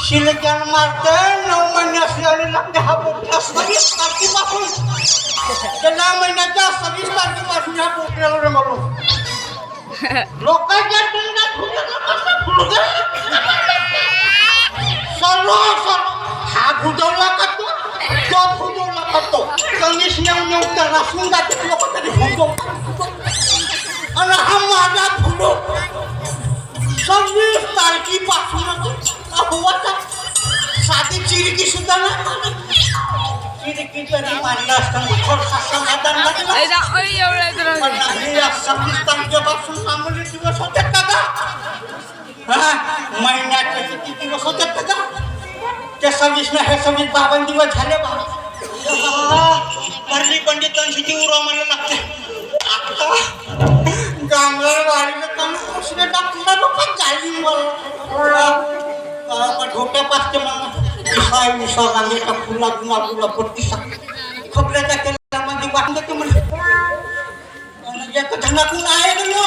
शिलक्यान मारते 9 महिने असलेले लागते हा पोटला 20 तारखेपासून ते 9 महिन्याच्या 20 तारखेपासून ह्या पोटल्यावर मारू लोकांच्या तोंडात सर्व हा भुजवला करतो तो भुजवला करतो कमीच नेऊन त्याला असून जाते लोक तरी भुजवतो आणि हा माझा भुलो 26 तारखेपासूनच साधी चिरकी सुद्धा नाही चिरकी जरी मारलं असतं थोडसा समाधान लागलं 26 तारखेपासून मामूली दिवस होते का महिन्याचे किती दिवस होते का ते 26 ना हे 26 52 दिवस झाले परली पंडितांची ती उरा मला लागते आता गांगर वाढीला कमी कसले टाकला बाबा झाली मला ढोक्या पाचते मला विसा रांगेचा फुला गुला पट्टी खबऱ्याच्या केल्यामध्ये वाटून देते म्हणजे एक धनाकून आहे गेलो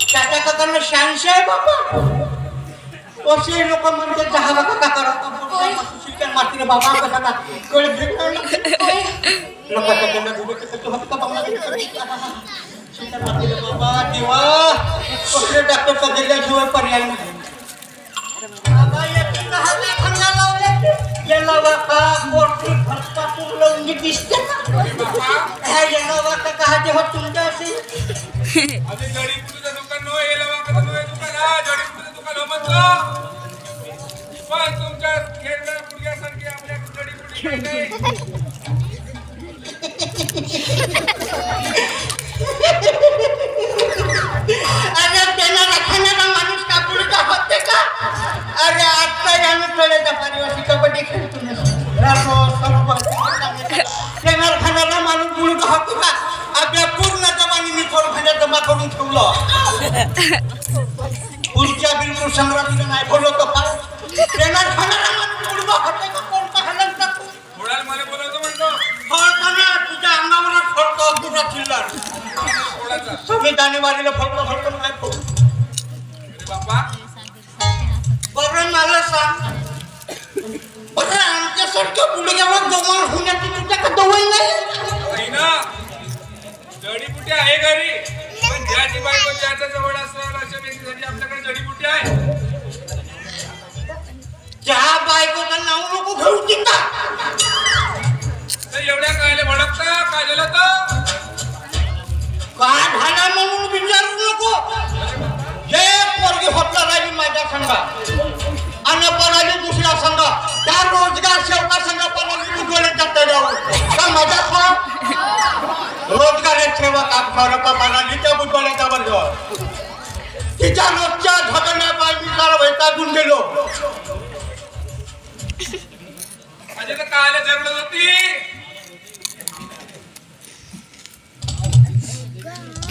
त्याच्याकडनं 86 आहे बाबा असे लोक म्हणते 10 का करा शिक्षण मारतील बाबा कसा कळ भेट लोकांच्या त्यांना बाबा देवा कसले डॉक्टरचा दिल्याशिवाय पर्याय नाही याला वाका मोठी भरपासून लावून दिसते ह्या याला वाका का जेव्हा तुमच्या असेल जडीबुटीचं दुकान नो याला वाकाचं नो दुकान हा जडीबुटीचं दुकान म्हणतो पण तुमच्या खेळण्या पुढ्यासारखी आपल्या जडीबुटी नाही अरे त्याला राखणारा माणूस कापुडी का होते का अरे आता यानं कळेचा पारिवासी कबड्डी खेळतो त्याला खाणारा माणूस मुलगा होतो का आपल्या पूर्ण जमानी मी थोडं खाण्यात जमा करून ठेवलं पुढच्या बिलकुल संग्रामीला नाही बोलवतो फार त्याला खाणारा माणूस मुलगा होते का कोणता खाणार टाकतो थोड्याला मला बोलवतो म्हणतो फळताना तुझ्या अंगावर फळतो तुझा चिल्लार संविधानी वारीला फळतो नाही फळतो बापा बरं मला सांग बरं आमच्यासारख्या मुलग्यावर जवळ होण्याची तुझ्याकडे दवई नाही ना जडीबुटी आहे घरी पण ज्याची बायको ज्याच्या जवळ असणार अशा व्यक्तीसाठी आपल्याकडे जडीबुटी आहे त्या बायकोचं नाव नको घेऊ तिथं तर एवढ्या कायले भडकता काय झालं तर काय झालं म्हणून विचारू नको जे पोरगी होतला राहिली माझ्या संघा आणि पराली दुसऱ्या संघ त्या रोजगार सेवका संघ पराली उजवण्याच्या तळ्यावर का माझ्या रोजगार सेवक आपला पराली त्या उजवण्याच्या बंदवर तिच्या रोजच्या झगण्या पाहिजे सारा वैतागून गेलो अजय तर कायला झगडत होती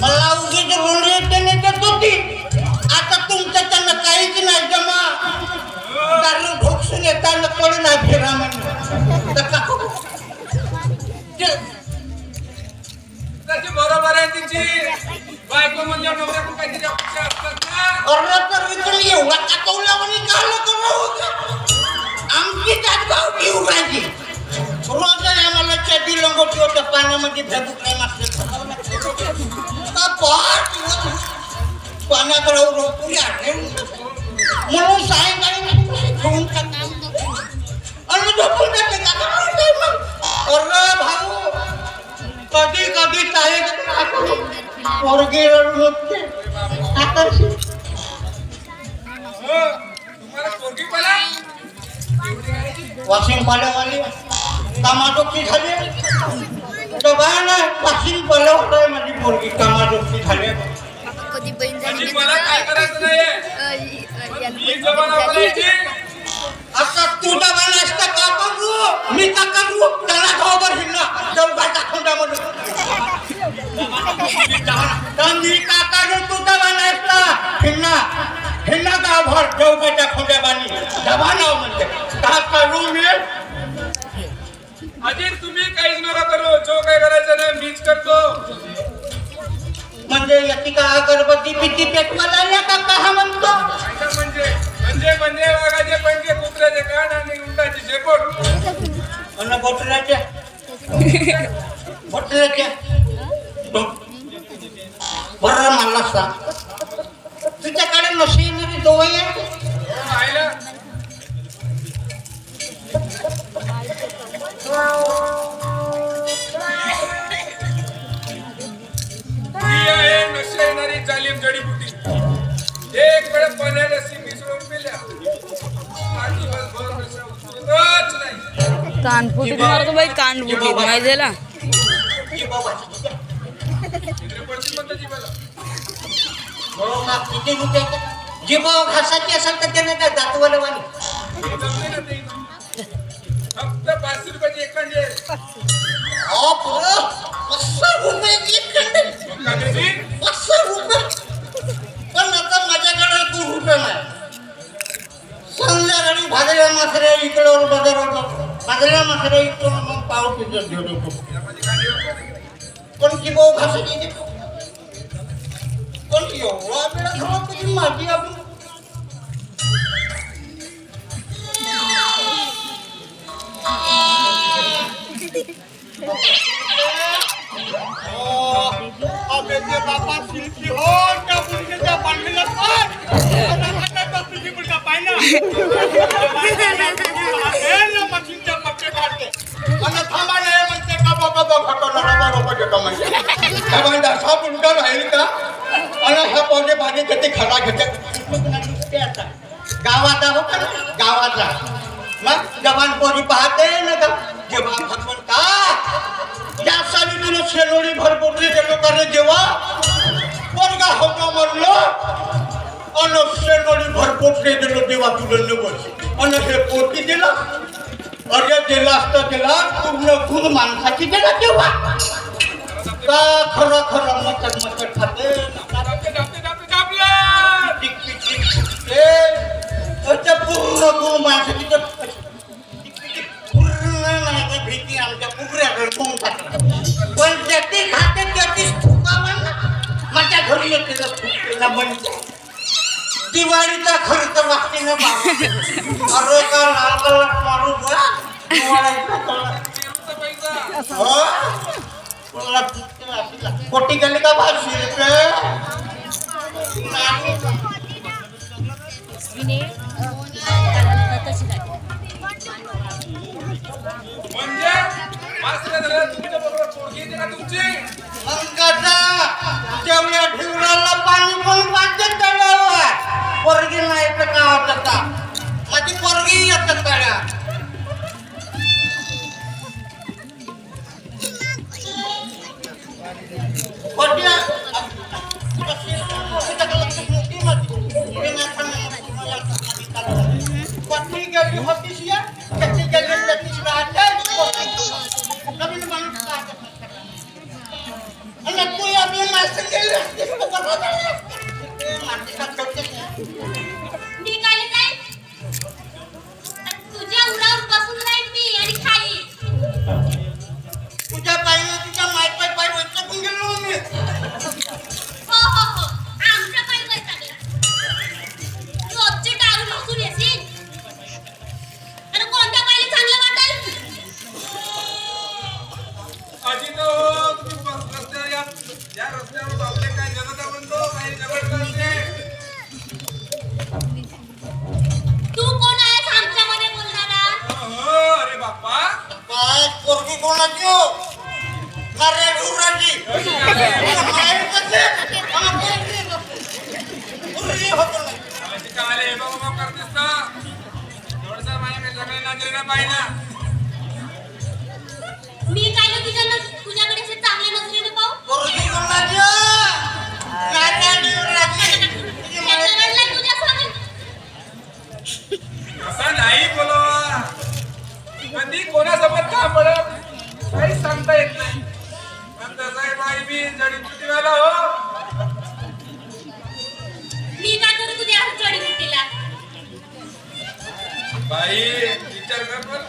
मला उगीच रोंडे देण्यात होती आता तुमच्या त्यांना काहीच नाही जमा दारू भोगसून येताना कळ नाही फेरा म्हणून त्याची बरोबर आहे तिची बायको म्हणजे नवऱ्याकडून काहीतरी अपेक्षा असतात ना अरे तर इकडे एवढा कातवला म्हणे काल करू आमची त्यात गावठी उघडायची रोज आम्हाला चटी लंगोटी होत्या पाण्यामध्ये भेटूक नाही मागते पाण्याकडे रोपुरी आठे म्हणून सायंकाळी घेऊन आणि झोपून जाते अरे भाऊ कधी कधी काय पोरगी रडते आकर्षित तुम्हाला पोरगी पला वॉशिंग पाल्यावाली कामाडोक्ती झाली दबाण वॉशिंग पाल्यावर माझी पोरगी कामाडोक्ती झाली कधी बहीण झाली मला काय करायचं नाहीये मी जबान आपल्याची आता तू दबाण असता का करू मी का करू त्याला गावभर हिंडा देवघाच्या खोंडामध्ये तर मी का करू तू दबाण असता हिंडा गावभर देवघाच्या खोंड्याबानी दबाणाव म्हणते का करू मी अजित तुम्ही काहीच नका करू जो काय करायचं ना मीच करतो म्हणजे याची का अगरबत्ती पिती पेटवायला का म्हणतो म्हणजे वागाचे पंचे काळे कान आणि उंटाची शेपूट. आणि बोटऱ्याच्या बरं मला सांग तुझ्याकडे मशिनरी दोय आहे पाहिलं? ही आहे नशा येणारी जालीम जडीबुटी. एक वेळ पाण्यात अशी मिसळून पिल्या आणि दिवसभर नशा उतरतच नाही. कानफुटी मारतो बाई, कानफुटी माहिती आहे ना. इकडे पडतील म्हणतात जीवाला. जिभाव घासाची असेल तर त्याने काय दातवाला वाणी जमते ना ते. फक्त 500 रुपयाची एक कंडी आहे. मग काय देतील? पण आता माझ्याकडे 2 रुपये नाही. संध्याकाळी भाजल्या मासऱ्या इकडं बाजारात भाजल्या मासऱ्या इकडं मग पाव किलो घेऊन या माझी गाडी वगैरे. पण जिभाव घासाची देतो पण एवढा वेळा खावा तुझी माझी आपण बाबा शिल्पी हो त्या मुलगीच्या बांधलेला मशीनच्या पट्टे काढते आणि थांबा नाही म्हणते का बाबा साप उलटा राहील का आणि हा पावले बागे कधी खडा घेते आता गावात आहो का गावाचा मग जवान पोरी पाहते ना का जेव्हा भगवंत का या साली तुला शेलोडी भरपूर लोकांना जेव्हा पोरगा होतो म्हणलो आणि शेलोडी भरपूर दिलो तेव्हा तुला नकोच आणि हे पोटी दिला अरे दिला असतं त्याला पूर्ण खून माणसाची दिला तेव्हा का खरं खरं मचट खाते पूर्ण खून माणसाची पूर्ण नाही भीती आमच्या पुगऱ्याकडे कोण टाकलं पण ज्याची खाते त्याचीच थुकावं ना माझ्या घरी येते थुकतेला म्हणजे दिवाळीचा खर्च वाटते ना बाबा अरे का लाल कलर मारू कोटी गेली का 500 रुपये म्हणजे मास्तर झालं तुमच्या बरोबर पोरगी येते का तुमची? जेवढ्या ठिवराला पाणी पण पाहिजे तळ्यावर पोरगी नाही तर का होत माझी पोरगी येत तळ्या पत्नी गेली होतीस या त्याची गेली त्याचीच राहते नवीन माणूस आणि तू या मी मास्टर गेली असतीस तर बरं झालं. मी काय काय तुझ्या उरावर बसून राहील मी आणि खाईल. तुझ्या पायीने तुझ्या पाय वैचकून गेलो मी हो हो हो आमच्या पाय वैतागला. रोजचे टाळू बसून येशील आणि कोणत्या पायले चांगलं वाटेल. अजित हो तुम्ही रस्त्यावर या रस्त्यावर आपले काय जनता म्हणतो काही जवळ करते. तू कोण आहेस आमच्यामध्ये बोलणारा. हो अरे बाप्पा काय पोरगी कोणाची हो नारे ढुराची माहेर कसे पोरगी होत नाही आजी काले हे बाबा करतेस ना थोडसा माझ्या काही सगळे नजरेनं पाहिना. मी काय तुझ्याकडे असे चांगल्या नजरेने पाहू. पोरगी कोणाची नारे ढुराची तुझी माहेर रडलाय तुझ्यासमोर. असं नाही बोलवा. कधी कोणासोबत का पडत काही सांगता येत नाही. पण तसं आहे बाई मी जडीबुटीवाला हो. मी काय करू तुझ्या जडीबुटीला. बाई विचार कर पण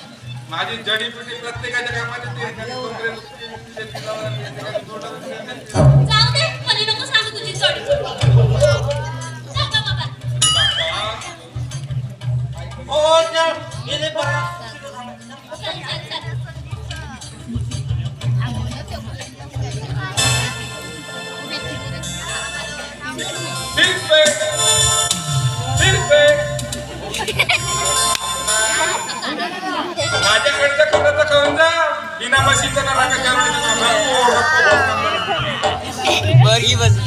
माझी जडीबुटी प्रत्येकाच्या कामात येते. जाऊ दे मला नको सांगू तुझी जडीबुटी. जा बाबा. हो गेले बरं. चल चल चल शिल्पे शिल्पे माझ्याकडचं खरंच खाऊन जा बिना म्हशीचं ना राखा बरगी बस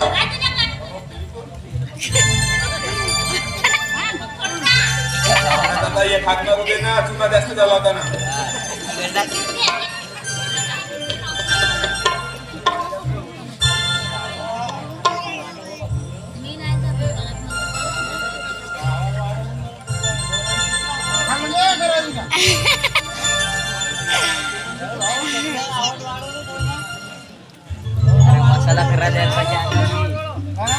काय तुझ्याकडे आता एक हातणार होते ना चुना जास्त झाला होता ना मी नाही जात मसाला करा द्यायला पाहिजे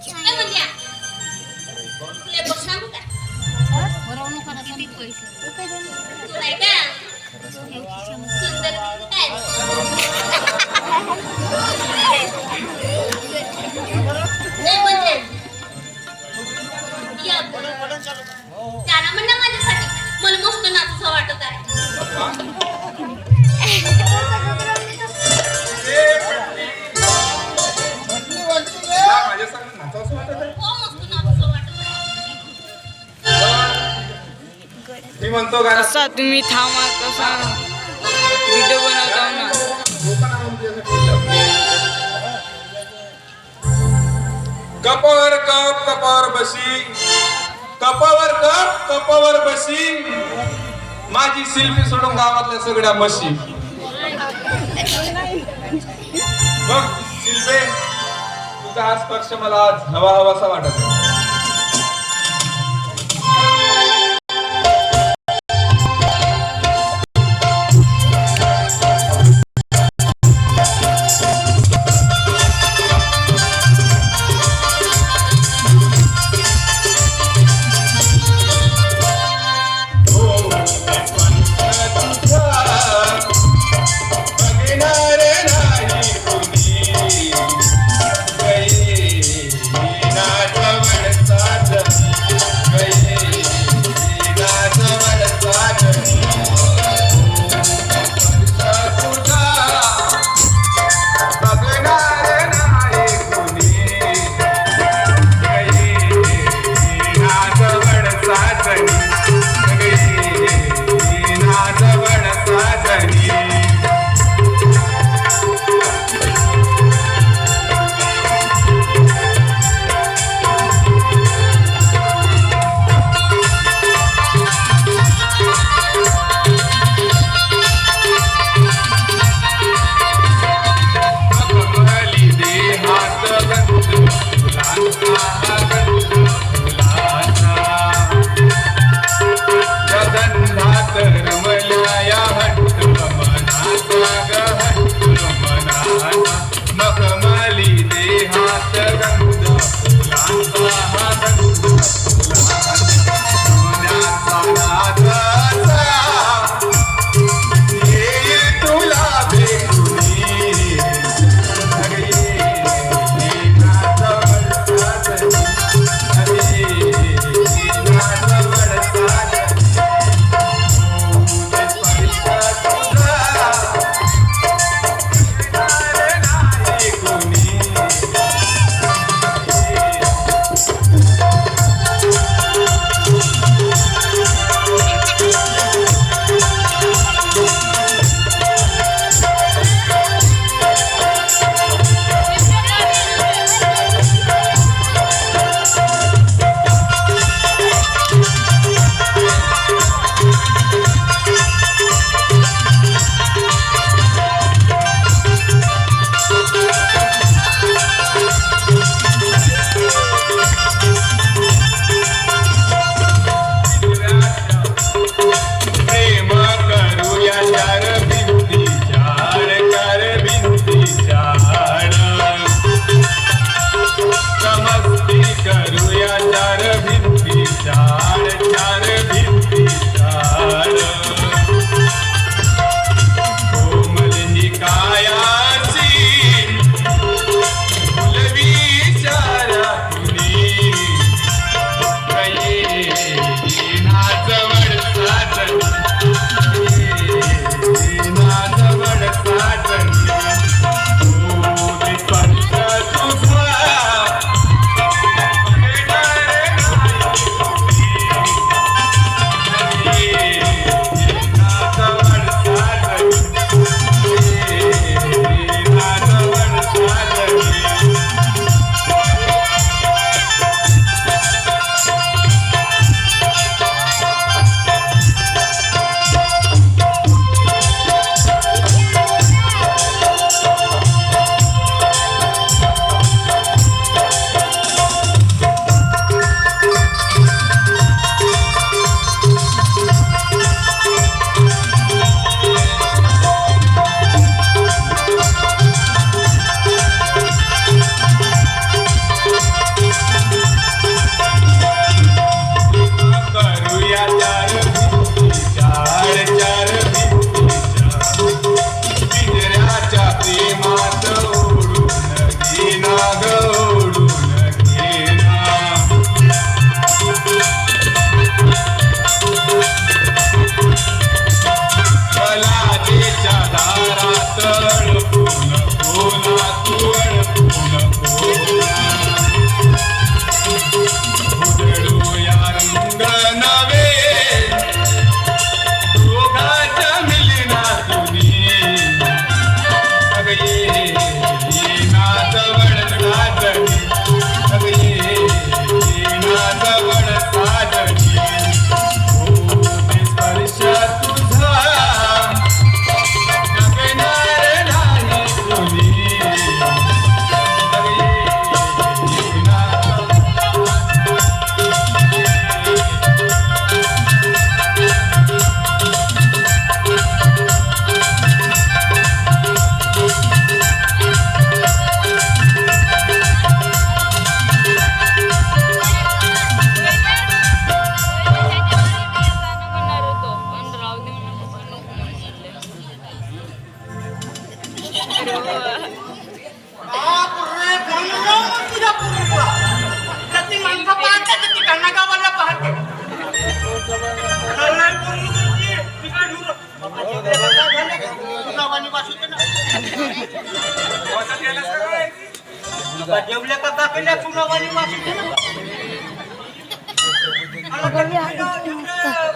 काय म्हणल्या तुला एक गोष्ट सांगू का तुला आहे का सुंदर काय नाही म्हणजे या त्याला म्हण ना माझ्यासाठी मला मस्त नाचूचं वाटत आहे माझ्या सांग नाचावंसं वाटत आहे हो मस्त नाचूचं वाटत आहे मी म्हणतो गाणं कसा तुम्ही थांबा कसा व्हिडिओ बनवता ना कपावर कप कपावर बशी कपावर कप कपावर बशी माझी शिल्पी सोडून गावातल्या सगळ्या म्हशी बघ शिल्पे तुझा हा स्पर्श मला आज हवा हवासा वाटत आहे. बापरे, गणराव मंदिरा पूर्वीला. प्रति माणसं पाहते तर ती गावाला पाहते. लढाई करून देते, तिकडे ढुरं. बाबा, जेवढे काय झाले? पुनावानी वास होते ना. वाचा केलं सगळं. बाबा, जेवले का का केल्या पुनावानी वास होते ना. मला तिकडे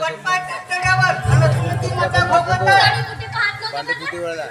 वाट पाहते चढ्यावर. मला तुम्ही ती मजा भोगवता. जडीबुटी पाहत नव्हतं का? चला,